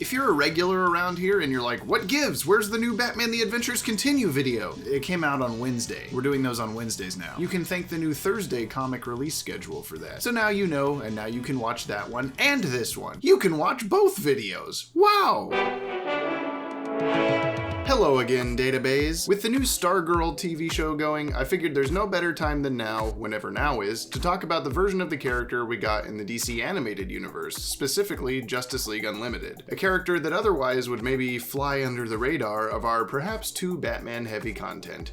If you're a regular around here and you're like, what gives? Where's the new Batman The Adventures Continue video? It came out on Wednesday. We're doing those on Wednesdays now. You can thank the new Thursday comic release schedule for that. So now you know, and now you can watch that one and this one. You can watch both videos. Wow! Hello again, Database. With the new Stargirl TV show going, I figured there's no better time than now, whenever now is, to talk about the version of the character we got in the DC animated universe, specifically Justice League Unlimited. A character that otherwise would maybe fly under the radar of our perhaps too Batman-heavy content.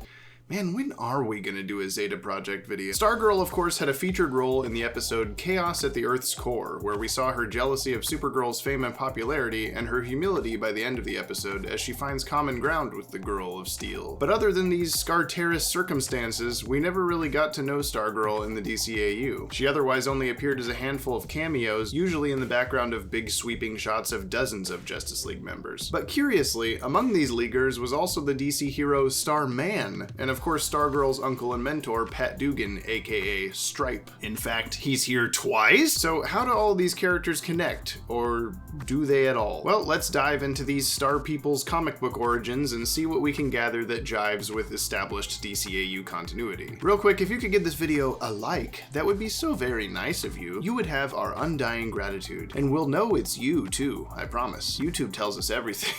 Man, when are we gonna do a Zeta Project video? Stargirl, of course, had a featured role in the episode Chaos at the Earth's Core, where we saw her jealousy of Supergirl's fame and popularity, and her humility by the end of the episode as she finds common ground with the Girl of Steel. But other than these Scarteris circumstances, we never really got to know Stargirl in the DCAU. She otherwise only appeared as a handful of cameos, usually in the background of big sweeping shots of dozens of Justice League members. But curiously, among these Leaguers was also the DC hero Starman, and of course Stargirl's uncle and mentor, Pat Dugan, aka Stripe. In fact, he's here twice? So how do all of these characters connect? Or do they at all? Well, let's dive into these Star People's comic book origins and see what we can gather that jives with established DCAU continuity. Real quick, if you could give this video a like, that would be so very nice of you. You would have our undying gratitude. And we'll know it's you too, I promise. YouTube tells us everything.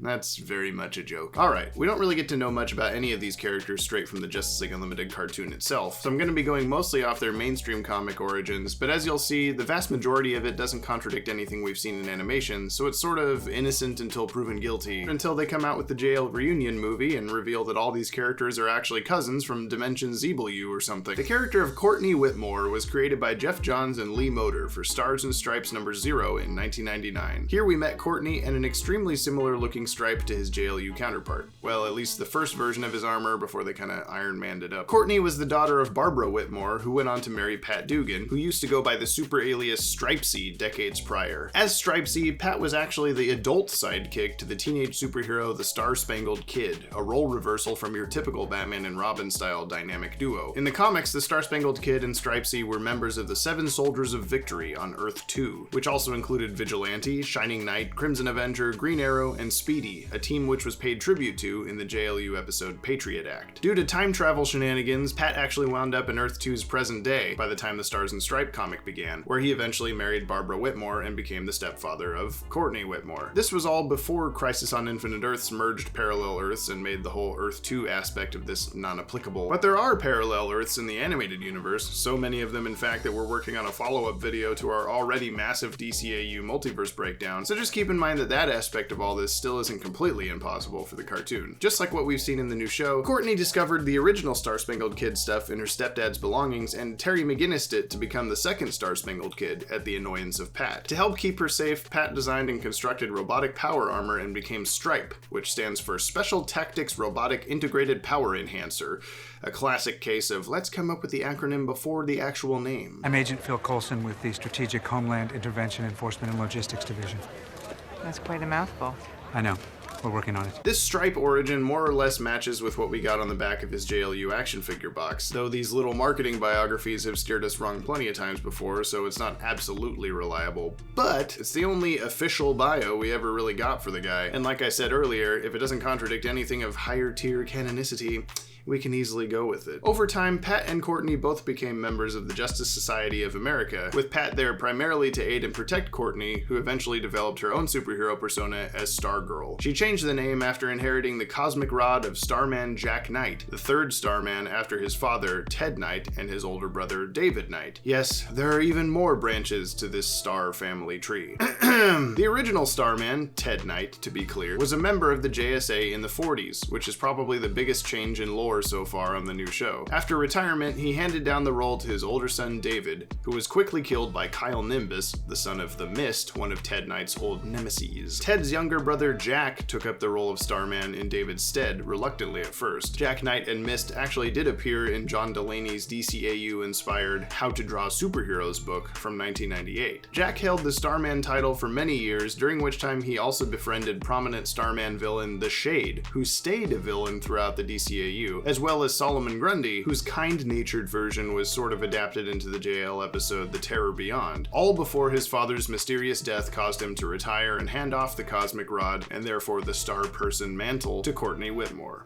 That's very much a joke. Alright, we don't really get to know much about any of these characters straight from the Justice League Unlimited cartoon itself, so I'm going to be going mostly off their mainstream comic origins, but as you'll see, the vast majority of it doesn't contradict anything we've seen in animation, so it's sort of innocent until proven guilty, until they come out with the JL Reunion movie and reveal that all these characters are actually cousins from Dimension ZW or something. The character of Courtney Whitmore was created by Jeff Johns and Lee Moder for Stars and Stripes number 0 in 1999. Here we met Courtney and an extremely similar looking Stripe to his JLU counterpart. Well, at least the first version of his armor before they kinda Iron Manned it up. Courtney was the daughter of Barbara Whitmore, who went on to marry Pat Dugan, who used to go by the super alias Stripesy decades prior. As Stripesy, Pat was actually the adult sidekick to the teenage superhero the Star-Spangled Kid, a role reversal from your typical Batman and Robin style dynamic duo. In the comics, the Star-Spangled Kid and Stripesy were members of the Seven Soldiers of Victory on Earth 2, which also included Vigilante, Shining Knight, Crimson Avenger, Green Arrow, and Speedy, a team which was paid tribute to in the JLU episode Patriot Act. Due to time travel shenanigans, Pat actually wound up in Earth 2's present day by the time the Stars and Stripe comic began, where he eventually married Barbara Whitmore and became the stepfather of Courtney Whitmore. This was all before Crisis on Infinite Earths merged parallel Earths and made the whole Earth 2 aspect of this non-applicable. But there are parallel Earths in the animated universe, so many of them in fact that we're working on a follow-up video to our already massive DCAU multiverse breakdown, so just keep in mind that that aspect of all this still isn't completely impossible for the cartoon. Just like what we've seen in the new show, Courtney discovered the original Star-Spangled Kid stuff in her stepdad's belongings, and Terry McGinnised it to become the second Star-Spangled Kid at the annoyance of Pat. To help keep her safe, Pat designed and constructed robotic power armor and became STRIPE, which stands for Special Tactics Robotic Integrated Power Enhancer, a classic case of let's come up with the acronym before the actual name. I'm Agent Phil Coulson with the Strategic Homeland Intervention Enforcement and Logistics Division. That's quite a mouthful. I know. We're working on it. This Stripe origin more or less matches with what we got on the back of his JLU action figure box, though these little marketing biographies have steered us wrong plenty of times before, so it's not absolutely reliable. But it's the only official bio we ever really got for the guy, and like I said earlier, if it doesn't contradict anything of higher tier canonicity, we can easily go with it. Over time, Pat and Courtney both became members of the Justice Society of America, with Pat there primarily to aid and protect Courtney, who eventually developed her own superhero persona as Stargirl. She changed the name after inheriting the cosmic rod of Starman Jack Knight, the third Starman after his father, Ted Knight, and his older brother, David Knight. Yes, there are even more branches to this Star family tree. The original Starman, Ted Knight to be clear, was a member of the JSA in the 40s, which is probably the biggest change in lore so far on the new show. After retirement, he handed down the role to his older son David, who was quickly killed by Kyle Nimbus, the son of the Mist, one of Ted Knight's old nemeses. Ted's younger brother Jack took up the role of Starman in David's stead, reluctantly at first. Jack Knight and Mist actually did appear in John Delaney's DCAU-inspired How to Draw Superheroes book from 1998. Jack held the Starman title for many years, during which time he also befriended prominent Starman villain The Shade, who stayed a villain throughout the DCAU, DCAU, as well as Solomon Grundy, whose kind-natured version was sort of adapted into the JL episode The Terror Beyond, all before his father's mysterious death caused him to retire and hand off the cosmic rod, and therefore the star person mantle, to Courtney Whitmore.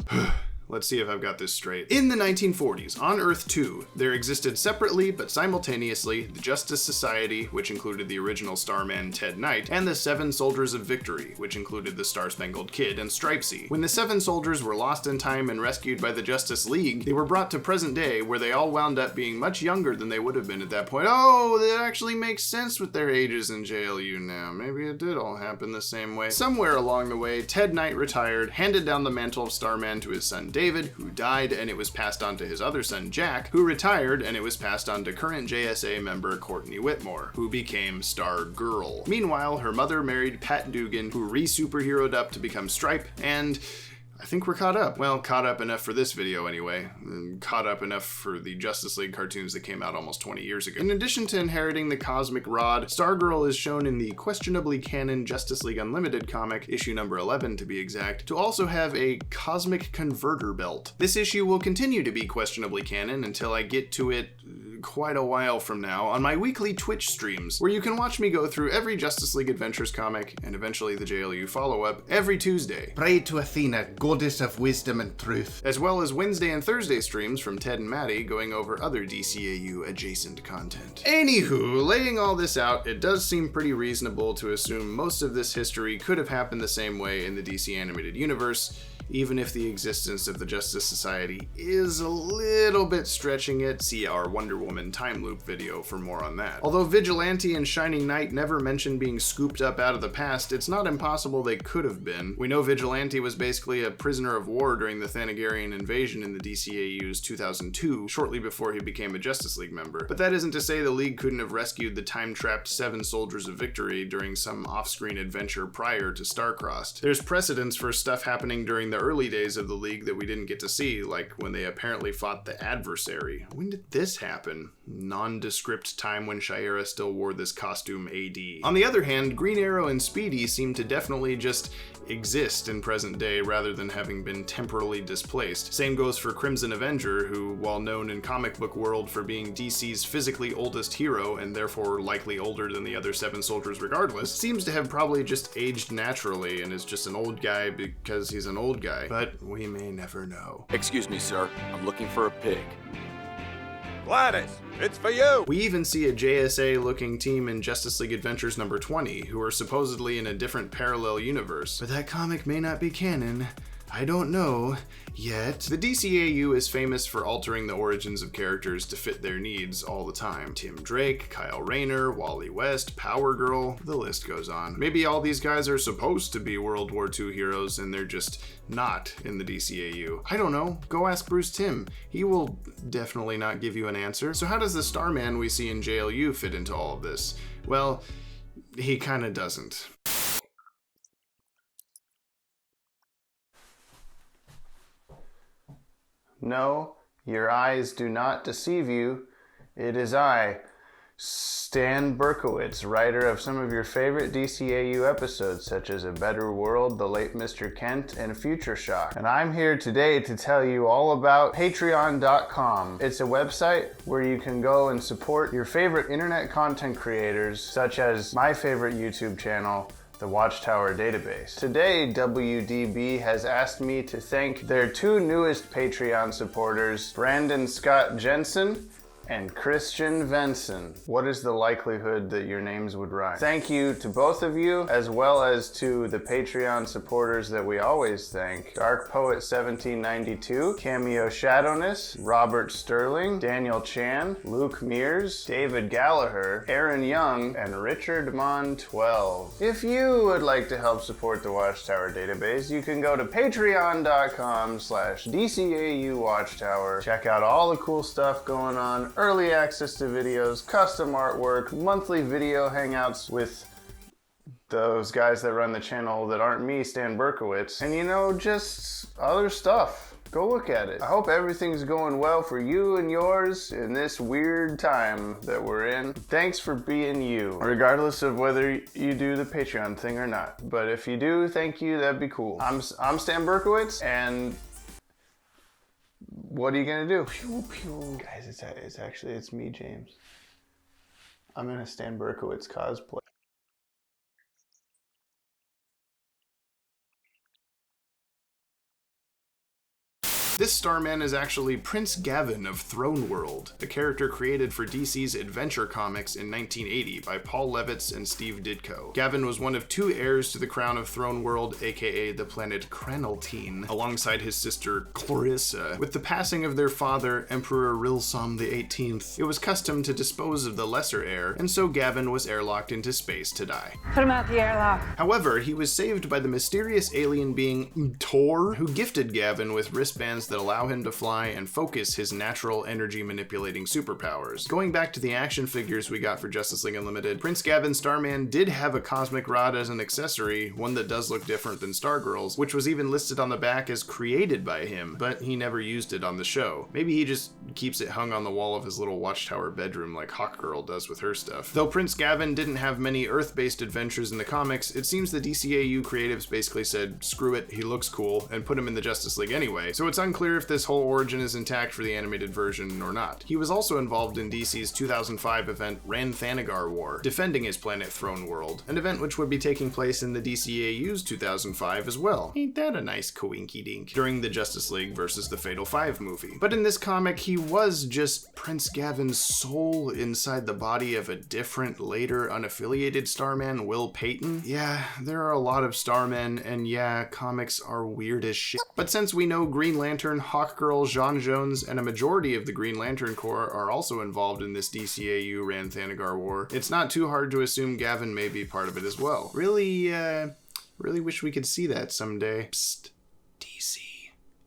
Let's see if I've got this straight. In the 1940s, on Earth 2, there existed separately but simultaneously the Justice Society, which included the original Starman Ted Knight, and the Seven Soldiers of Victory, which included the Star-Spangled Kid and Stripesy. When the Seven Soldiers were lost in time and rescued by the Justice League, they were brought to present day, where they all wound up being much younger than they would have been at that point. Oh, that actually makes sense with their ages in JLU now. Maybe it did all happen the same way. Somewhere along the way, Ted Knight retired, handed down the mantle of Starman to his son David, who died, and it was passed on to his other son Jack, who retired, and it was passed on to current JSA member Courtney Whitmore, who became Stargirl. Meanwhile, her mother married Pat Dugan, who re-superheroed up to become Stripe, and I think we're caught up. Well, caught up enough for this video anyway. Caught up enough for the Justice League cartoons that came out almost 20 years ago. In addition to inheriting the cosmic rod, Stargirl is shown in the questionably canon Justice League Unlimited comic, issue number 11 to be exact, to also have a cosmic converter belt. This issue will continue to be questionably canon until I get to it quite a while from now on my weekly Twitch streams, where you can watch me go through every Justice League Adventures comic, and eventually the JLU follow-up, every Tuesday. Pray to Athena, goddess of wisdom and truth. As well as Wednesday and Thursday streams from Ted and Maddie going over other DCAU adjacent content. Anywho, laying all this out, it does seem pretty reasonable to assume most of this history could have happened the same way in the DC animated universe, even if the existence of the Justice Society is a little bit stretching it. See our Wonder Woman time loop video for more on that. Although Vigilante and Shining Knight never mention being scooped up out of the past, it's not impossible they could have been. We know Vigilante was basically a prisoner of war during the Thanagarian invasion in the DCAU's 2002, shortly before he became a Justice League member. But that isn't to say the League couldn't have rescued the time-trapped Seven Soldiers of Victory during some off-screen adventure prior to Starcrossed. There's precedence for stuff happening during the early days of the League that we didn't get to see, like when they apparently fought the Adversary. When did this happen? Nondescript time when Shiera still wore this costume AD. On the other hand, Green Arrow and Speedy seem to definitely just exist in present day rather than having been temporally displaced. Same goes for Crimson Avenger, who, while known in comic book world for being DC's physically oldest hero and therefore likely older than the other Seven Soldiers regardless, seems to have probably just aged naturally and is just an old guy because he's an old guy. But we may never know. Excuse me, sir. I'm looking for a pig. Gladys, it's for you! We even see a JSA-looking team in Justice League Adventures number 20, who are supposedly in a different parallel universe. But that comic may not be canon. I don't know yet. The DCAU is famous for altering the origins of characters to fit their needs all the time. Tim Drake, Kyle Rayner, Wally West, Power Girl, the list goes on. Maybe all these guys are supposed to be World War II heroes and they're just not in the DCAU. I don't know. Go ask Bruce Timm. He will definitely not give you an answer. So how does the Starman we see in JLU fit into all of this? Well, he kinda doesn't. No, your eyes do not deceive you. It is I, Stan Berkowitz, writer of some of your favorite DCAU episodes, such as A Better World, The Late Mr. Kent, and Future Shock. And I'm here today to tell you all about Patreon.com. It's a website where you can go and support your favorite internet content creators, such as my favorite YouTube channel, the Watchtower Database. Today, WDB has asked me to thank their two newest Patreon supporters, Brandon Scott Jensen and Christian Venson. What is the likelihood that your names would rhyme? Thank you to both of you, as well as to the Patreon supporters that we always thank. Dark Poet 1792, Cameo Shadowness, Robert Sterling, Daniel Chan, Luke Mears, David Gallagher, Aaron Young, and Richard Mon 12. If you would like to help support the Watchtower Database, you can go to patreon.com/DCAU Watchtower. Check out all the cool stuff going on. Early access to videos, custom artwork, monthly video hangouts with those guys that run the channel that aren't me, Stan Berkowitz, and just other stuff. Go look at it. I hope everything's going well for you and yours in this weird time that we're in. Thanks for being you, regardless of whether you do the Patreon thing or not. But if you do, thank you, that'd be cool. I'm Stan Berkowitz, and What are you gonna do? Pew, pew. Guys, it's me, James. I'm in a Stan Berkowitz cosplay. This Starman is actually Prince Gavin of Throne World, a character created for DC's Adventure Comics in 1980 by Paul Levitz and Steve Ditko. Gavin was one of 2 heirs to the crown of Throne World, aka the planet Kranaltine, alongside his sister Clarissa. With the passing of their father, Emperor Rilsom XVIII, it was custom to dispose of the lesser heir, and so Gavin was airlocked into space to die. Put him out the airlock. However, he was saved by the mysterious alien being Tor, who gifted Gavin with wristbands that allow him to fly and focus his natural energy manipulating superpowers. Going back to the action figures we got for Justice League Unlimited, Prince Gavin Starman did have a cosmic rod as an accessory, one that does look different than Stargirl's, which was even listed on the back as created by him, but he never used it on the show. Maybe he just keeps it hung on the wall of his little Watchtower bedroom like Hawkgirl does with her stuff. Though Prince Gavin didn't have many Earth-based adventures in the comics, it seems the DCAU creatives basically said, screw it, he looks cool, and put him in the Justice League anyway, so it's unclear if this whole origin is intact for the animated version or not. He was also involved in DC's 2005 event Rann-Thanagar War, defending his planet Throne World, an event which would be taking place in the DCAU's 2005 as well. Ain't that a nice coinky-dink? During the Justice League versus the Fatal 5 movie. But in this comic, he was just Prince Gavin's soul inside the body of a different, later unaffiliated Starman, Will Payton. Yeah, there are a lot of Starmen, and yeah, comics are weird as shit. But since we know Green Lantern, Hawkgirl, J'onn J'onzz, and a majority of the Green Lantern Corps are also involved in this DCAU Rann-Thanagar War, it's not too hard to assume Gavin may be part of it as well. Really wish we could see that someday. Psst, DC,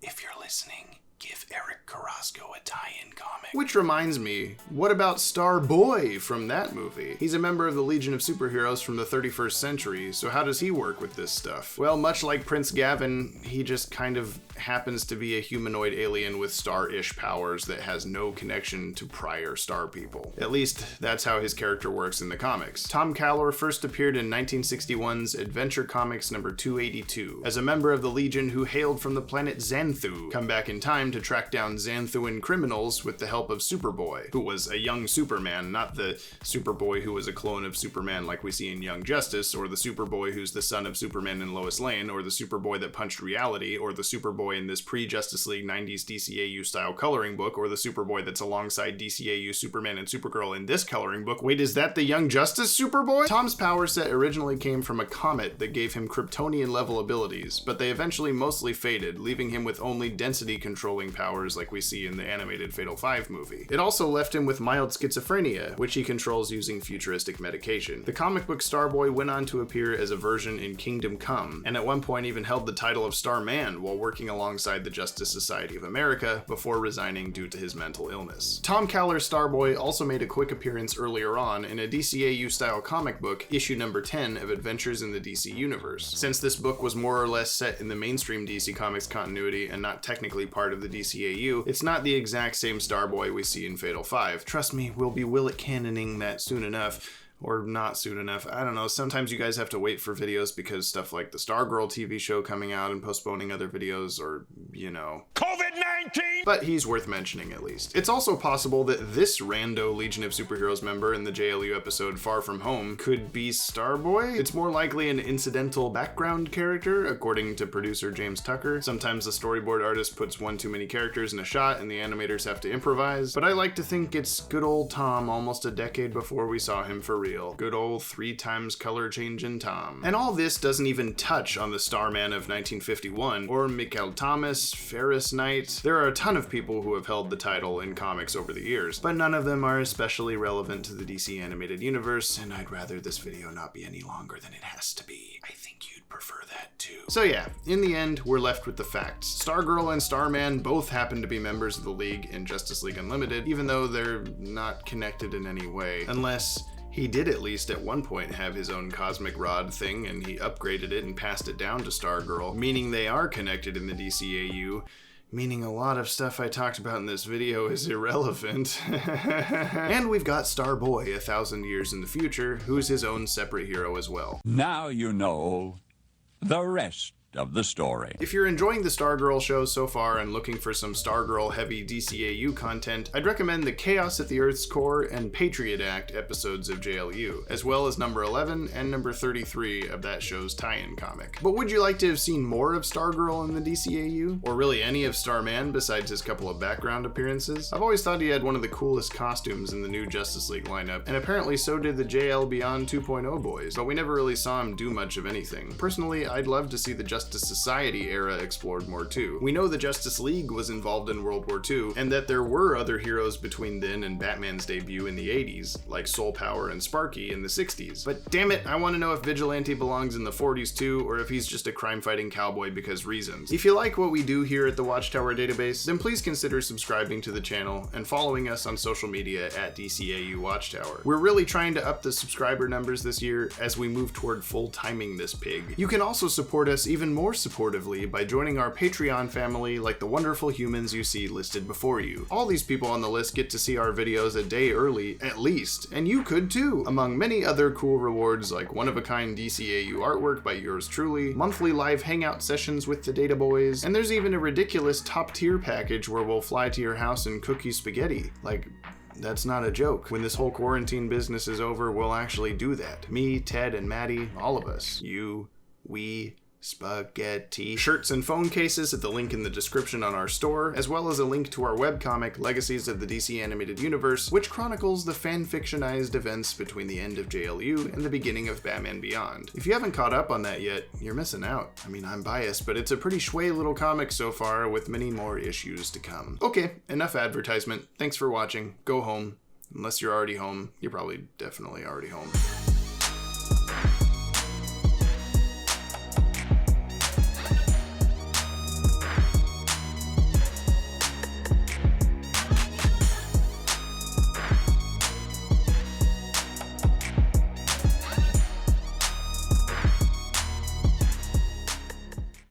if you're listening, give Eric Carrasco a tie-in comic. Which reminds me, what about Starboy from that movie? He's a member of the Legion of Superheroes from the 31st century, so how does he work with this stuff? Well, much like Prince Gavin, he just kind of happens to be a humanoid alien with star-ish powers that has no connection to prior star people. At least, that's how his character works in the comics. Tom Callor first appeared in 1961's Adventure Comics number 282, as a member of the Legion who hailed from the planet Xanthu, come back in time to track down Xanthuan criminals with the help of Superboy, who was a young Superman, not the Superboy who was a clone of Superman like we see in Young Justice, or the Superboy who's the son of Superman and Lois Lane, or the Superboy that punched reality, or the Superboy in this pre-Justice League 90s DCAU style coloring book, or the Superboy that's alongside DCAU Superman and Supergirl in this coloring book. Wait, is that the Young Justice Superboy? Tom's power set originally came from a comet that gave him Kryptonian level abilities, but they eventually mostly faded, leaving him with only density controlling powers like we see in the animated Fatal 5 movie. It also left him with mild schizophrenia, which he controls using futuristic medication. The comic book Starboy went on to appear as a version in Kingdom Come, and at one point even held the title of Starman while working alongside the Justice Society of America before resigning due to his mental illness. Tom Callor's Starboy also made a quick appearance earlier on in a DCAU-style comic book, issue number 10 of Adventures in the DC Universe. Since this book was more or less set in the mainstream DC Comics continuity and not technically part of the DCAU, it's not the exact same Starboy we see in Fatal 5. Trust me, we'll be Willet canoning that soon enough. Or not soon enough. I don't know. Sometimes you guys have to wait for videos because stuff like the Stargirl TV show coming out and postponing other videos, or, you know. COVID-19! But he's worth mentioning at least. It's also possible that this rando Legion of Superheroes member in the JLU episode Far From Home could be Starboy. It's more likely an incidental background character, according to producer James Tucker. Sometimes the storyboard artist puts one too many characters in a shot and the animators have to improvise, but I like to think it's good old Tom almost a decade before we saw him for real. Good old 3 times color changing Tom. And all this doesn't even touch on the Starman of 1951, or Mikael Thomas, Ferris Knight. There are a ton of people who have held the title in comics over the years, but none of them are especially relevant to the DC animated universe, and I'd rather this video not be any longer than it has to be. I think you'd prefer that too. So yeah, in the end, we're left with the facts. Stargirl and Starman both happen to be members of the League in Justice League Unlimited, even though they're not connected in any way, unless he did at least at one point have his own cosmic rod thing, and he upgraded it and passed it down to Stargirl, meaning they are connected in the DCAU, meaning a lot of stuff I talked about in this video is irrelevant. And we've got Starboy 1,000 years in the future, who's his own separate hero as well. Now you know the rest of the story. If you're enjoying the Stargirl show so far and looking for some Stargirl heavy DCAU content, I'd recommend the Chaos at the Earth's Core and Patriot Act episodes of JLU, as well as number 11 and number 33 of that show's tie-in comic. But would you like to have seen more of Stargirl in the DCAU? Or really any of Starman besides his couple of background appearances? I've always thought he had one of the coolest costumes in the new Justice League lineup, and apparently so did the JL Beyond 2.0 boys, but we never really saw him do much of anything. Personally, I'd love to see the Justice Society era explored more too. We know the Justice League was involved in World War II, and that there were other heroes between then and Batman's debut in the 80s, like Soul Power and Sparky in the 60s. But damn it, I want to know if Vigilante belongs in the 40s too, or if he's just a crime-fighting cowboy because reasons. If you like what we do here at the Watchtower Database, then please consider subscribing to the channel and following us on social media at DCAU Watchtower. We're really trying to up the subscriber numbers this year as we move toward full-timing this pig. You can also support us even more supportively by joining our Patreon family like the wonderful humans you see listed before you. All these people on the list get to see our videos a day early, at least, and you could too, among many other cool rewards like one-of-a-kind DCAU artwork by yours truly, monthly live hangout sessions with the Data Boys, and there's even a ridiculous top-tier package where we'll fly to your house and cook you spaghetti. Like, that's not a joke. When this whole quarantine business is over, we'll actually do that. Me, Ted, and Maddie, all of us. You, we, spaghetti. Shirts and phone cases at the link in the description on our store, as well as a link to our webcomic, Legacies of the DC Animated Universe, which chronicles the fan-fictionized events between the end of JLU and the beginning of Batman Beyond. If you haven't caught up on that yet, you're missing out. I mean, I'm biased, but it's a pretty shway little comic so far, with many more issues to come. Okay, enough advertisement. Thanks for watching. Go home. Unless you're already home. You're probably definitely already home.